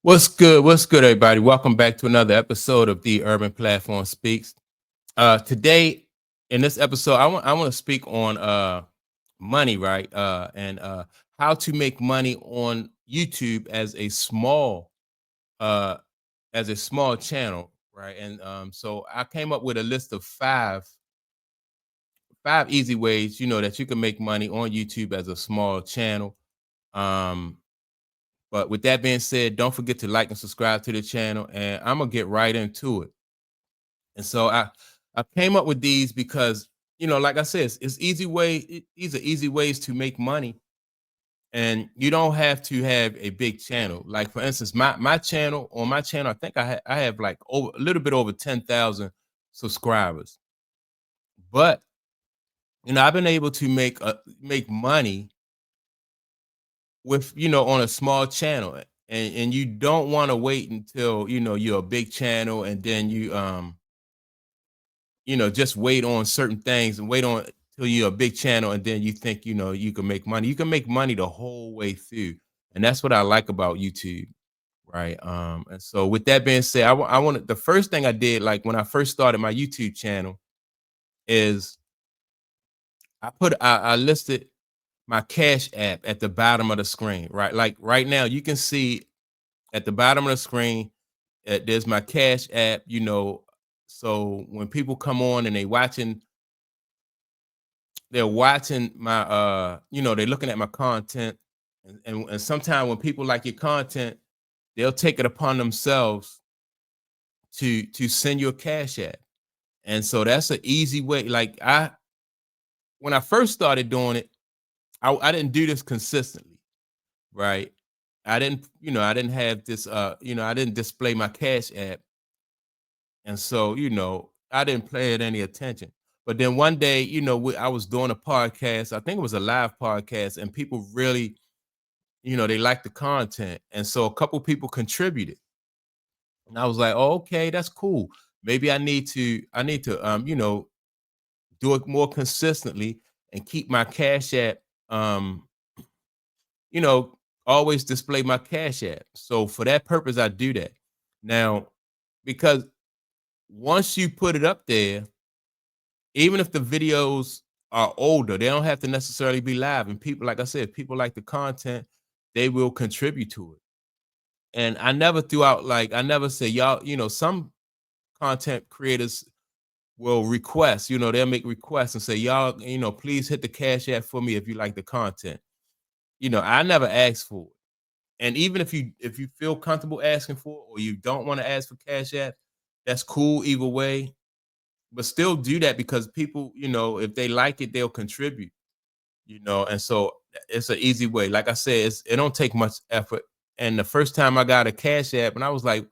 What's good? What's good, everybody? Welcome back to another episode of the Urban Platform Speaks. Today, in this episode, I want to speak on money, right? And how to make money on YouTube uh as a small channel, right? And so I came up with a list of five easy ways, that you can make money on YouTube as a small channel. Um, But with that being said, don't forget to like and subscribe to the channel, and I'm gonna get right into it. And so I came up with these because like I said, it's easy these are easy ways to make money, and you don't have to have a big channel. Like for instance, my channel, I think I have like over a little bit over 10,000 subscribers, but I've been able to make money with on a small channel, and you don't want to wait until you're a big channel, and then just wait on certain things and wait on till you're a big channel, and then you think you can make money. You can make money the whole way through, and that's what I like about YouTube, right? And so with that being said, I wanted the first thing I did, like when I first started my YouTube channel, is I listed my Cash App at the bottom of the screen, right? Like right now, you can see at the bottom of the screen, there's my Cash App. So when people come on and they're watching my, they're looking at my content, and sometimes when people like your content, they'll take it upon themselves to send you a Cash App, and so that's an easy way. Like when I first started doing it, I didn't do this consistently, right? I didn't have this, I didn't display my Cash App. And so, I didn't pay it any attention. But then one day, I was doing a podcast. I think it was a live podcast, and people really, they liked the content. And so a couple people contributed. And I was like, oh, okay, that's cool. Maybe I need to do it more consistently and keep my Cash App, um, you know, always display my Cash App. So for that purpose, I do that. Now, because once you put it up there, even if the videos are older, they don't have to necessarily be live. And people, like I said, people like the content, they will contribute to it. And I never threw out, like, I never say, y'all, some content creators will request, they'll make requests and say, y'all, please hit the Cash App for me if you like the content. I never asked for it. And even if you feel comfortable asking for it, or you don't want to ask for Cash App, that's cool either way. But still do that, because people, if they like it, they'll contribute, and so it's an easy way. Like I said, it don't take much effort. And the first time I got a Cash App, and I was like,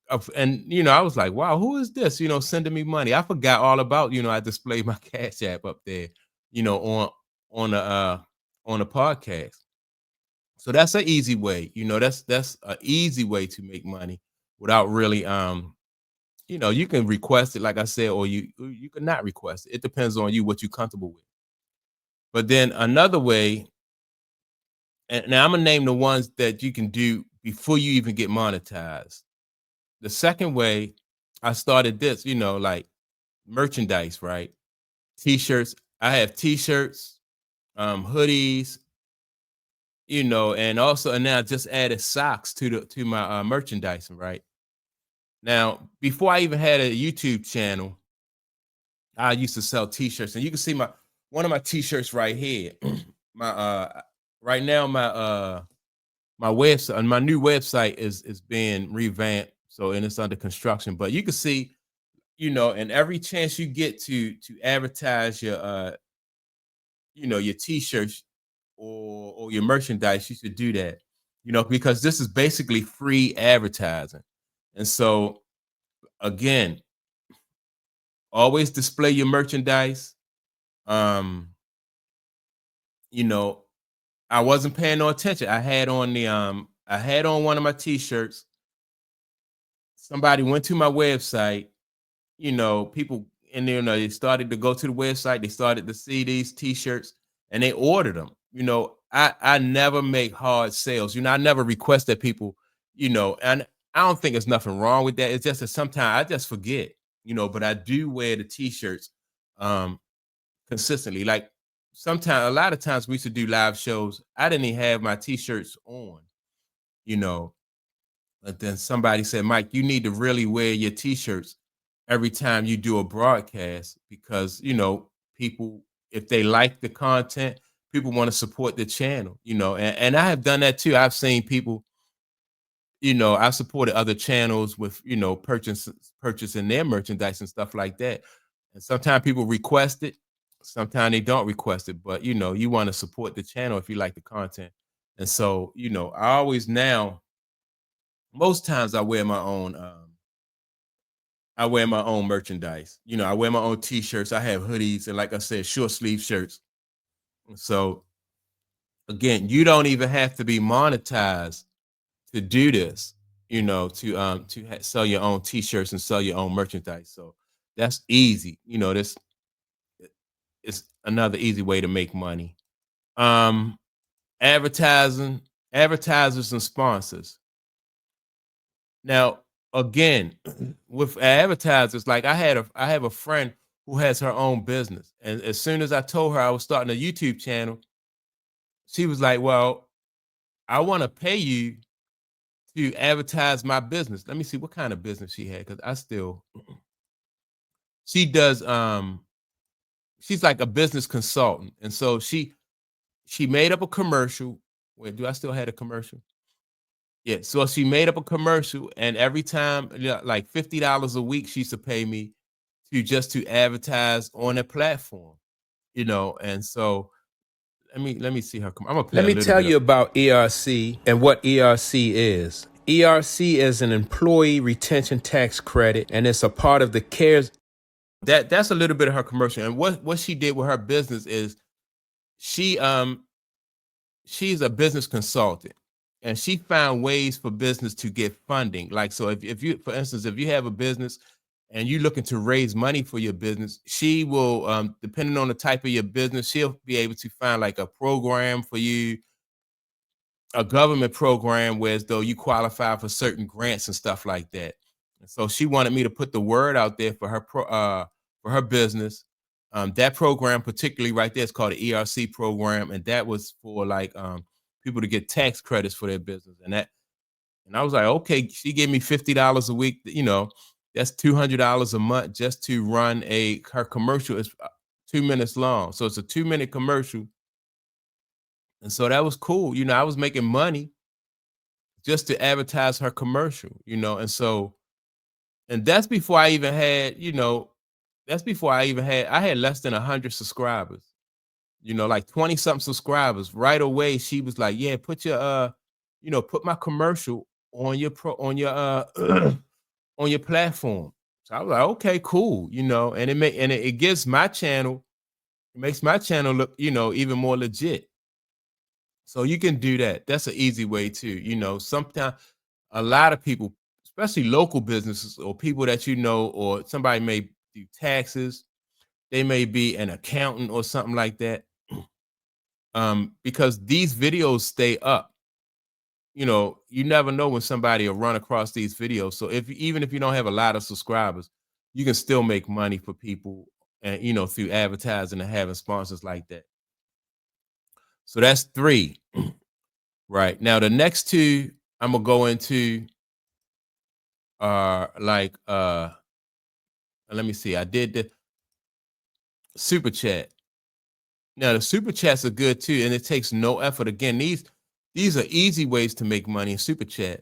I was like, wow, who is this, sending me money? I forgot all about, I displayed my Cash App up there, you know, on on the uh on the podcast. So that's an easy way, that's an easy way to make money without really you can request it, like I said, or you can not request it. It depends on you, what you're comfortable with. But then another way, and now I'm gonna name the ones that you can do before you even get monetized. The second way, I started this, like merchandise, right? T-shirts. I have t-shirts, hoodies, and also, and now I just added socks to my merchandising, right? Now, before I even had a YouTube channel, I used to sell t-shirts, and you can see one of my t-shirts right here. my right now my website, my new website is being revamped, so, and it's under construction. But you can see, and every chance you get to advertise your t-shirts, or your merchandise, you should do that. Because this is basically free advertising. And so again, always display your merchandise. Um, you know, I wasn't paying no attention. I had on one of my t-shirts. Somebody went to my website, people in there, they started to go to the website, they started to see these t-shirts, and they ordered them. I never make hard sales. You know, I never request that people, you know, and I don't think there's nothing wrong with that. It's just that sometimes I just forget, you know, but I do wear the t-shirts um consistently. Like sometimes a lot of times we used to do live shows. I didn't even have my t-shirts on, you know. But then somebody said, Mike, you need to really wear your t-shirts every time you do a broadcast because, you know, people, if they like the content, people want to support the channel, you know, and I have done that too. I've seen people, you know, I've supported other channels with, you know, purchasing their merchandise and stuff like that. And sometimes people request it, sometimes they don't request it, but you know, you want to support the channel if you like the content. And so, you know, I always now, most times I wear my own merchandise. You know, I wear my own t-shirts. I have hoodies and like I said, short sleeve shirts. So again, you don't even have to be monetized to do this, you know, to sell your own t-shirts and sell your own merchandise. So that's easy. You know, this is another easy way to make money. Um advertising, advertisers and sponsors. Now, again, with advertisers, like I have a friend who has her own business. And as soon as I told her I was starting a YouTube channel, she was like, "Well, I want to pay you to advertise my business." Let me see what kind of business she had cuz I still she does she's like a business consultant. And so she made up a commercial. Wait, do I still have a commercial? Yeah, so she made up a commercial, and every time, yeah, like $50 a week, she used to pay me to just to advertise on a platform, you know. And so let me see her. I'm gonna play Let a me little tell bit of. you about ERC and what ERC is. ERC is an employee retention tax credit, and it's a part of the CARES. That's a little bit of her commercial. And what she did with her business is she she's a business consultant, and she found ways for business to get funding. Like, so if you, for instance, if you have a business and you're looking to raise money for your business, she will, depending on the type of your business, she'll be able to find like a program for you, a government program where as though you qualify for certain grants and stuff like that. And so she wanted me to put the word out there for her for her business. That program particularly right there is called the ERC program, and that was for like people to get tax credits for their business. And I was like, okay, she gave me $50 a week, you know, that's $200 a month just to run her commercial is 2 minutes long. So it's a 2 minute commercial. And so that was cool. You know, I was making money just to advertise her commercial, you know. And so, and that's before I even had, you know, that's before I had less than 100 subscribers, you know, like 20 something subscribers. Right away, she was like, yeah, put your, you know, put my commercial on your on your platform. So I was like, okay, cool, you know, and it gives my channel, it makes my channel look, you know, even more legit. So you can do that. That's an easy way too. You know, sometimes a lot of people, especially local businesses or people that you know, or somebody may do taxes, they may be an accountant or something like that. Because these videos stay up. You know, you never know when somebody will run across these videos. So even if you don't have a lot of subscribers, you can still make money for people and you know through advertising and having sponsors like that. So that's three. Right. Now the next two I'm gonna go into are like let me see. I did the super chat. Now the super chats are good too, and it takes no effort. Again, these are easy ways to make money in super chat.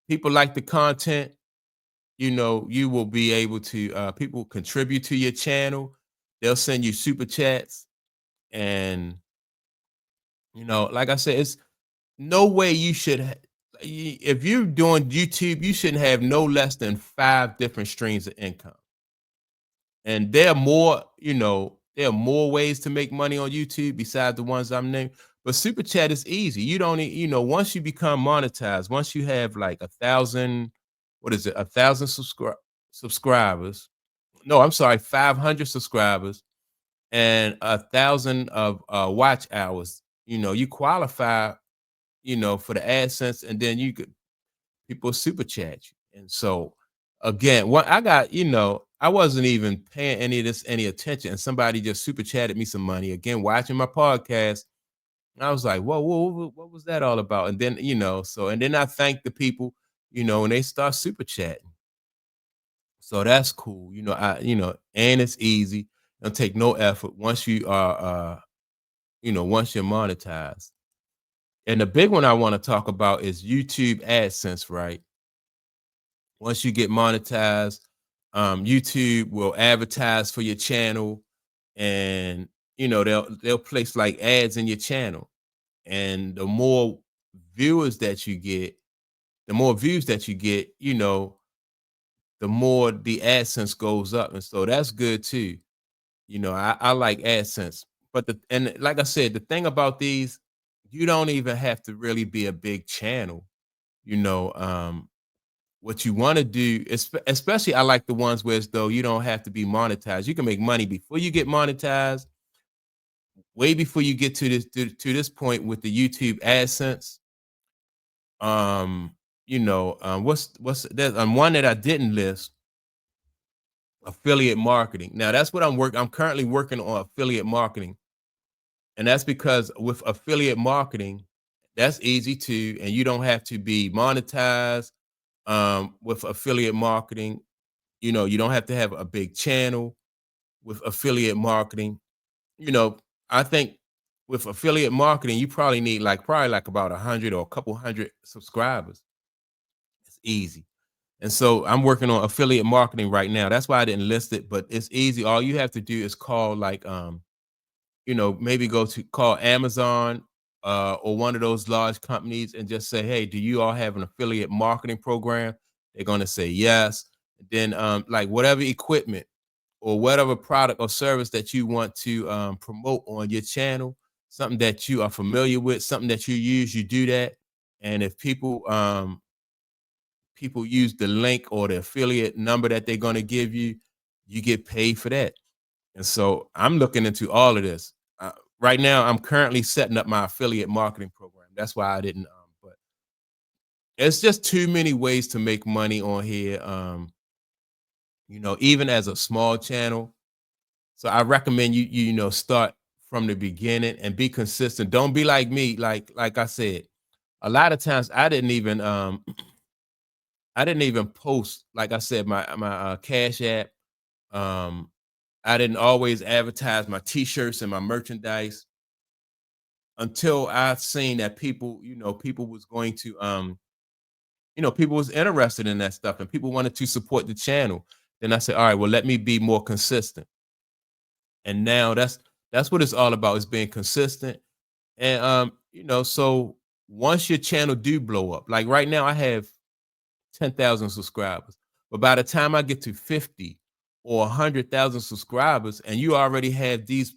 People like the content, you know, you will be able to people contribute to your channel. They'll send you super chats, and you know, like I said, it's no way you should if you're doing YouTube, you shouldn't have no less than 5 different streams of income. And there are more, you know, there are more ways to make money on YouTube besides the ones I'm naming. But super chat is easy. You don't need, you know, once you become monetized, once you have like 1,000, what is it, 1,000 subscribers. No, I'm sorry, 500 subscribers and 1,000 of watch hours. you qualify, for the AdSense, and then you could people super chat you. And so again, what I got, I wasn't even paying any attention, and somebody just super chatted me some money. Again, watching my podcast, and I was like, whoa, whoa, what was that all about? And then, and then I thank the people, and they start super chatting. So that's cool. And it's easy. It'll take no effort once you are once you're monetized. And the big one I want to talk about is YouTube AdSense, right? Once you get monetized, YouTube will advertise for your channel, and they'll place like ads in your channel. And the more viewers that you get, the more views that you get, the more the AdSense goes up. And so that's good too. I like AdSense. But and like I said, the thing about these, you don't even have to really be a big channel. You know, what you want to do, especially I like the ones where as though you don't have to be monetized. You can make money before you get monetized, way before you get to this point with the YouTube AdSense. What's there's one that I didn't list, affiliate marketing. Now that's what I'm currently working on affiliate marketing. And that's because with affiliate marketing, that's easy too, and you don't have to be monetized. With affiliate marketing, you don't have to have a big channel. With affiliate marketing, you know, I think with affiliate marketing, you probably need like about 100 or a couple hundred subscribers. It's easy. And so I'm working on affiliate marketing right now. That's why I didn't list it, but it's easy. All you have to do is call maybe go to call Amazon or one of those large companies and just say, hey, do you all have an affiliate marketing program? They're going to say yes. Then like whatever equipment or whatever product or service that you want to promote on your channel, something that you are familiar with, something that you use, you do that. And if people use the link or the affiliate number that they're going to give you, you get paid for that. And so I'm looking into all of this. Right now, I'm currently setting up my affiliate marketing program. That's why I didn't. But it's just too many ways to make money on here. Even as a small channel. So I recommend you start from the beginning and be consistent. Don't be like me. Like I said, a lot of times I didn't even post. Like I said, my Cash App. Um, I didn't always advertise my T-shirts and my merchandise until I seen that people was going to people was interested in that stuff and people wanted to support the channel. Then I said, all right, well, let me be more consistent. And now that's what it's all about, is being consistent. And so once your channel do blow up, like right now I have 10,000 subscribers. But by the time I get to 50 or 100,000 subscribers, and you already have these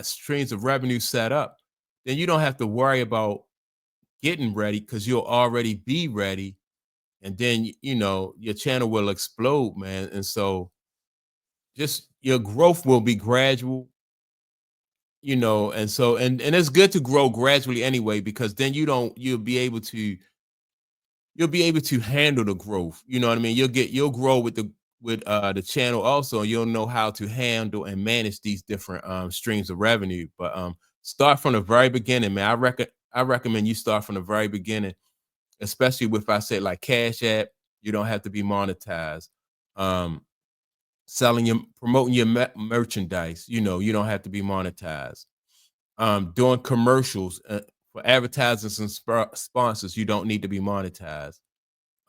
streams of revenue set up, then you don't have to worry about getting ready, because you'll already be ready. And then your channel will explode, man. And so just your growth will be gradual, and so and it's good to grow gradually anyway, because then you'll be able to handle the growth. You know what I mean? You'll grow with the channel also. You'll know how to handle and manage these different streams of revenue. But start from the very beginning, man. I recommend you start from the very beginning, especially with, I said, like Cash App. You don't have to be monetized. Um, promoting your merchandise. You don't have to be monetized. Doing commercials for advertisers and sponsors. You don't need to be monetized.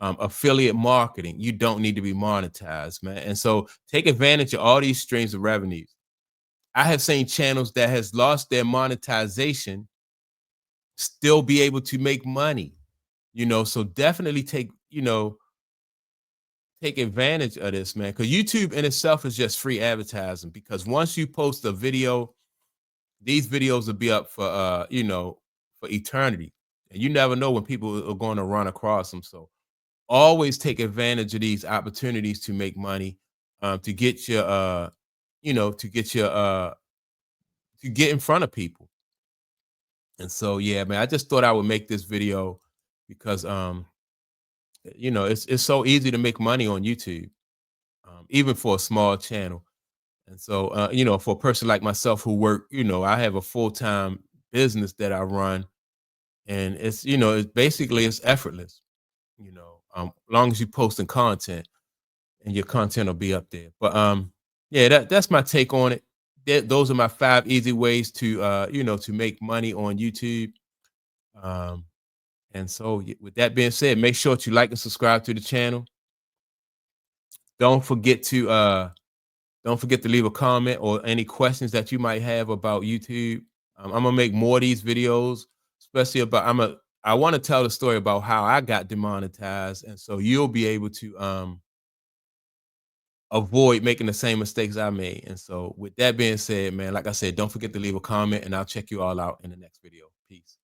Affiliate marketing, you don't need to be monetized, man. And so take advantage of all these streams of revenues. I have seen channels that has lost their monetization still be able to make money, so definitely take advantage of this, man, because YouTube in itself is just free advertising. Because once you post a video, these videos will be up for for eternity, and you never know when people are going to run across them. So always take advantage of these opportunities to make money, to get your to get in front of people. And so, yeah, man, I just thought I would make this video because, it's so easy to make money on YouTube, even for a small channel. And so, for a person like myself who work, I have a full-time business that I run, and it's effortless, long as you posting content and your content will be up there. But yeah, that's my take on it. Those are my 5 easy ways to to make money on YouTube. Um, and so with that being said, make sure to like and subscribe to the channel. Don't forget to leave a comment or any questions that you might have about YouTube. I'm gonna make more of these videos, especially about I want to tell the story about how I got demonetized, and so you'll be able to avoid making the same mistakes I made. And so with that being said, man, like I said, don't forget to leave a comment, and I'll check you all out in the next video. Peace.